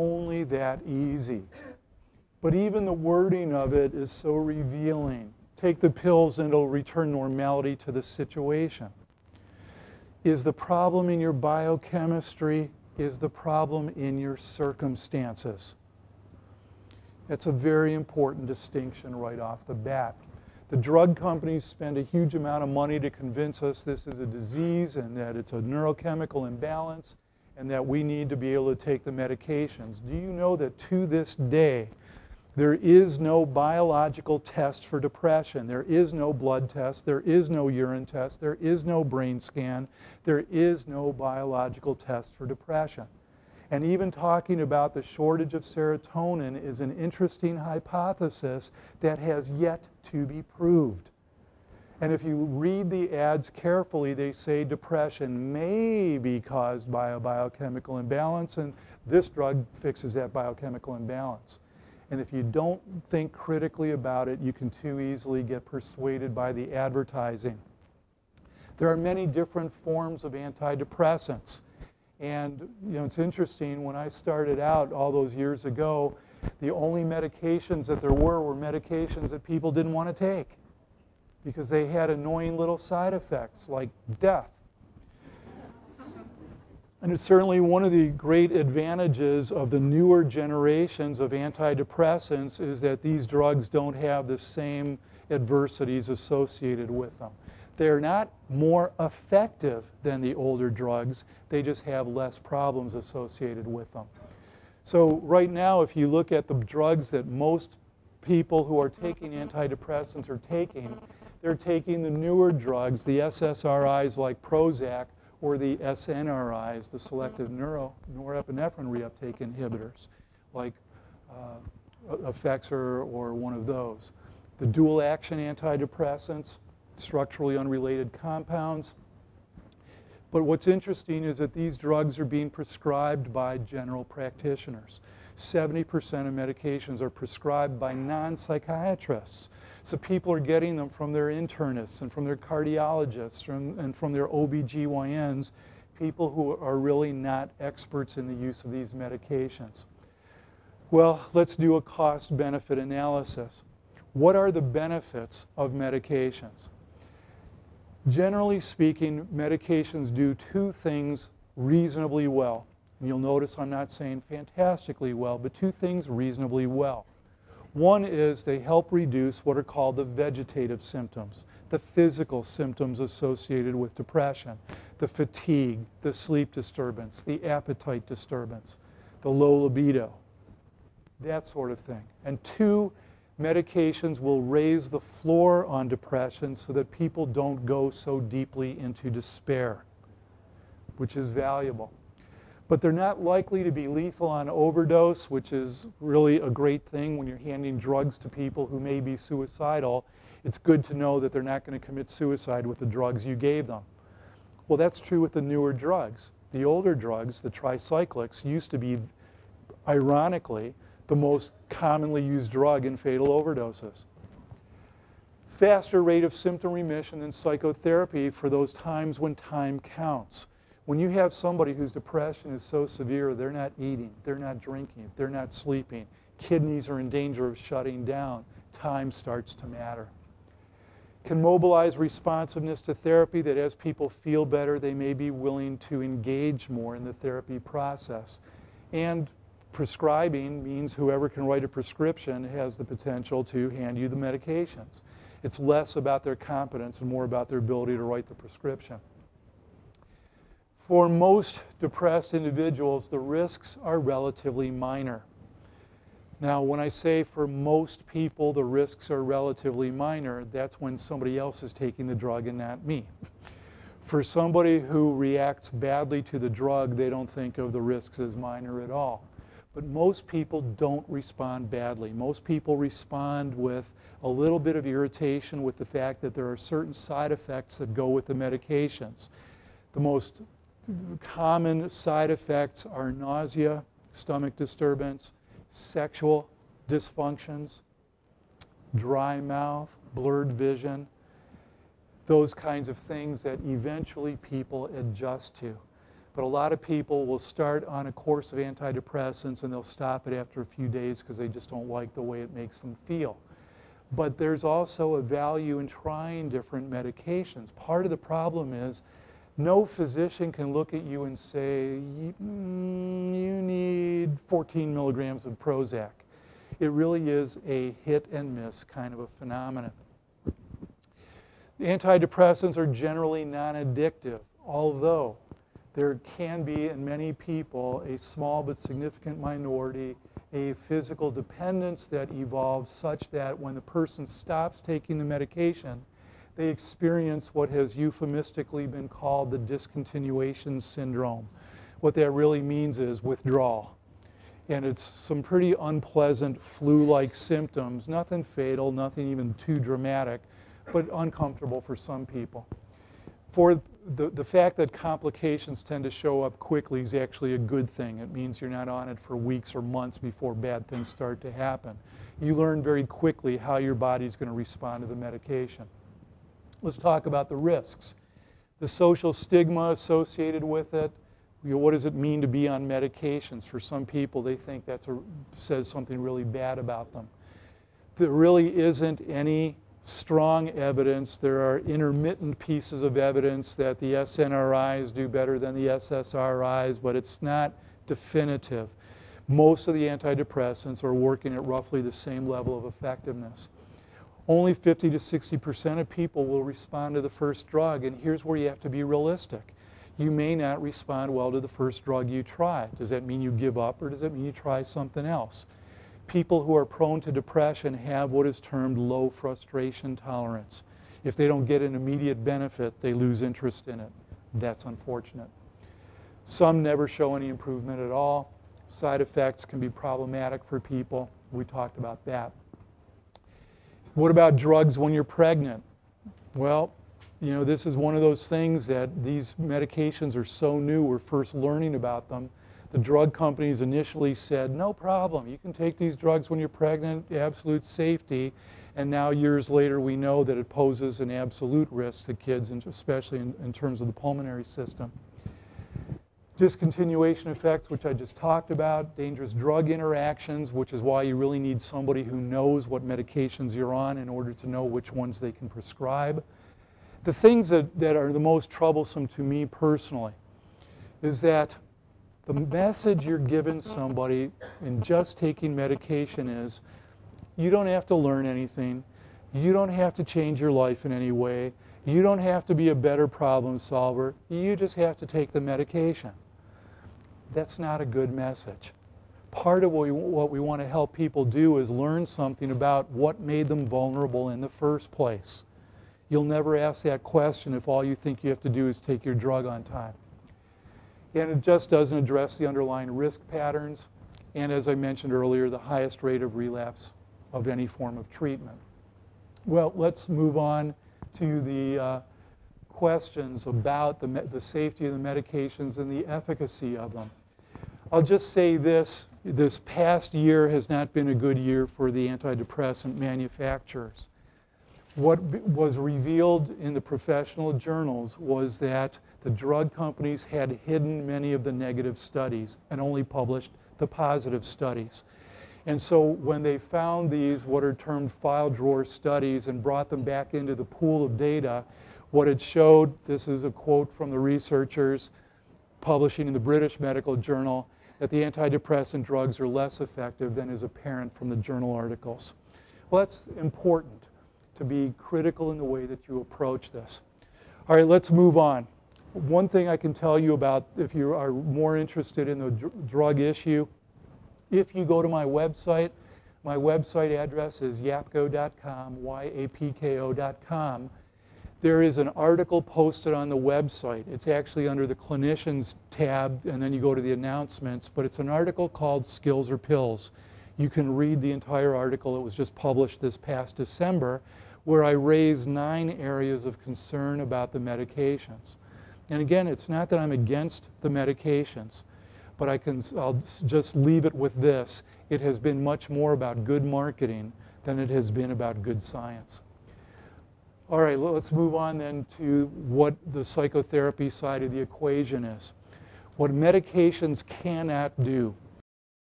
only that easy. But even the wording of it is so revealing. Take the pills and it'll return normality to the situation. Is the problem in your biochemistry? Is the problem in your circumstances? That's a very important distinction right off the bat. The drug companies spend a huge amount of money to convince us this is a disease and that it's a neurochemical imbalance and that we need to be able to take the medications. Do you know that to this day, there is no biological test for depression? There is no blood test, there is no urine test, there is no brain scan, there is no biological test for depression. And even talking about the shortage of serotonin is an interesting hypothesis that has yet to be proved. And if you read the ads carefully, they say depression may be caused by a biochemical imbalance, and this drug fixes that biochemical imbalance. And if you don't think critically about it, you can too easily get persuaded by the advertising. There are many different forms of antidepressants. And you know, it's interesting, when I started out all those years ago, the only medications that there were medications that people didn't want to take because they had annoying little side effects like death. And it's certainly one of the great advantages of the newer generations of antidepressants is that these drugs don't have the same adversities associated with them. They're not more effective than the older drugs, they just have less problems associated with them. So right now, if you look at the drugs that most people who are taking antidepressants are taking, they're taking the newer drugs, the SSRIs like Prozac, or the SNRIs, the selective norepinephrine reuptake inhibitors, like Effexor or one of those. The dual action antidepressants, structurally unrelated compounds. But what's interesting is that these drugs are being prescribed by general practitioners. 70% of medications are prescribed by non-psychiatrists. So people are getting them from their internists and from their cardiologists and from their OBGYNs, people who are really not experts in the use of these medications. Well, let's do a cost-benefit analysis. What are the benefits of medications? Generally speaking, medications do two things reasonably well. And you'll notice I'm not saying fantastically well, but two things reasonably well. One is they help reduce what are called the vegetative symptoms, the physical symptoms associated with depression, the fatigue, the sleep disturbance, the appetite disturbance, the low libido, that sort of thing. And two, medications will raise the floor on depression so that people don't go so deeply into despair, which is valuable. But they're not likely to be lethal on overdose, which is really a great thing when you're handing drugs to people who may be suicidal. It's good to know that they're not going to commit suicide with the drugs you gave them. Well, that's true with the newer drugs. The older drugs, the tricyclics, used to be, ironically, the most commonly used drug in fatal overdoses. Faster rate of symptom remission than psychotherapy for those times when time counts. When you have somebody whose depression is so severe, they're not eating, they're not drinking, they're not sleeping, kidneys are in danger of shutting down, time starts to matter. Can mobilize responsiveness to therapy, that as people feel better, they may be willing to engage more in the therapy process. And prescribing means whoever can write a prescription has the potential to hand you the medications. It's less about their competence and more about their ability to write the prescription. For most depressed individuals, the risks are relatively minor. Now, when I say for most people the risks are relatively minor, that's when somebody else is taking the drug and not me. For somebody who reacts badly to the drug, they don't think of the risks as minor at all. But most people don't respond badly. Most people respond with a little bit of irritation with the fact that there are certain side effects that go with the medications. The most common side effects are nausea, stomach disturbance, sexual dysfunctions, dry mouth, blurred vision, those kinds of things that eventually people adjust to. But a lot of people will start on a course of antidepressants and they'll stop it after a few days because they just don't like the way it makes them feel. But there's also a value in trying different medications. Part of the problem is no physician can look at you and say, you need 14 milligrams of Prozac. It really is a hit and miss kind of a phenomenon. Antidepressants are generally non-addictive, although there can be, in many people, a small but significant minority, a physical dependence that evolves such that when the person stops taking the medication, they experience what has euphemistically been called the discontinuation syndrome. What that really means is withdrawal. And it's some pretty unpleasant flu-like symptoms, nothing fatal, nothing even too dramatic, but uncomfortable for some people. For the fact that complications tend to show up quickly is actually a good thing. It means you're not on it for weeks or months before bad things start to happen. You learn very quickly how your body's going to respond to the medication. Let's talk about the risks. The social stigma associated with it. What does it mean to be on medications? For some people, they think that says something really bad about them. There really isn't any strong evidence. There are intermittent pieces of evidence that the SNRIs do better than the SSRIs, but it's not definitive. Most of the antidepressants are working at roughly the same level of effectiveness. Only 50 to 60% of people will respond to the first drug, and here's where you have to be realistic. You may not respond well to the first drug you try. Does that mean you give up, or does it mean you try something else? People who are prone to depression have what is termed low frustration tolerance. If they don't get an immediate benefit, they lose interest in it. That's unfortunate. Some never show any improvement at all. Side effects can be problematic for people. We talked about that. What about drugs when you're pregnant? Well, you know, this is one of those things that these medications are so new, we're first learning about them. The drug companies initially said, no problem, you can take these drugs when you're pregnant, absolute safety. And now years later we know that it poses an absolute risk to kids, and especially in terms of the pulmonary system. Discontinuation effects, which I just talked about, dangerous drug interactions, which is why you really need somebody who knows what medications you're on in order to know which ones they can prescribe. The things that are the most troublesome to me personally is that the message you're giving somebody in just taking medication is, you don't have to learn anything, you don't have to change your life in any way, you don't have to be a better problem solver, you just have to take the medication. That's not a good message. Part of what we want to help people do is learn something about what made them vulnerable in the first place. You'll never ask that question if all you think you have to do is take your drug on time. And it just doesn't address the underlying risk patterns, and as I mentioned earlier, the highest rate of relapse of any form of treatment. Well, let's move on to the questions about the safety of the medications and the efficacy of them. I'll just say this past year has not been a good year for the antidepressant manufacturers. What was revealed in the professional journals was that the drug companies had hidden many of the negative studies and only published the positive studies. And so when they found these, what are termed file drawer studies, and brought them back into the pool of data, what it showed, this is a quote from the researchers publishing in the British Medical Journal, that the antidepressant drugs are less effective than is apparent from the journal articles. Well, that's important to be critical in the way that you approach this. All right, let's move on. One thing I can tell you about, if you are more interested in the drug issue, if you go to my website address is yapko.com, yapko.com. There is an article posted on the website. It's actually under the clinicians tab, and then you go to the announcements, but it's an article called Skills or Pills. You can read the entire article. It was just published this past December, where I raise 9 areas of concern about the medications. And again, it's not that I'm against the medications, but I'll just leave it with this. It has been much more about good marketing than it has been about good science. All right, let's move on then to what the psychotherapy side of the equation is. what medications cannot do.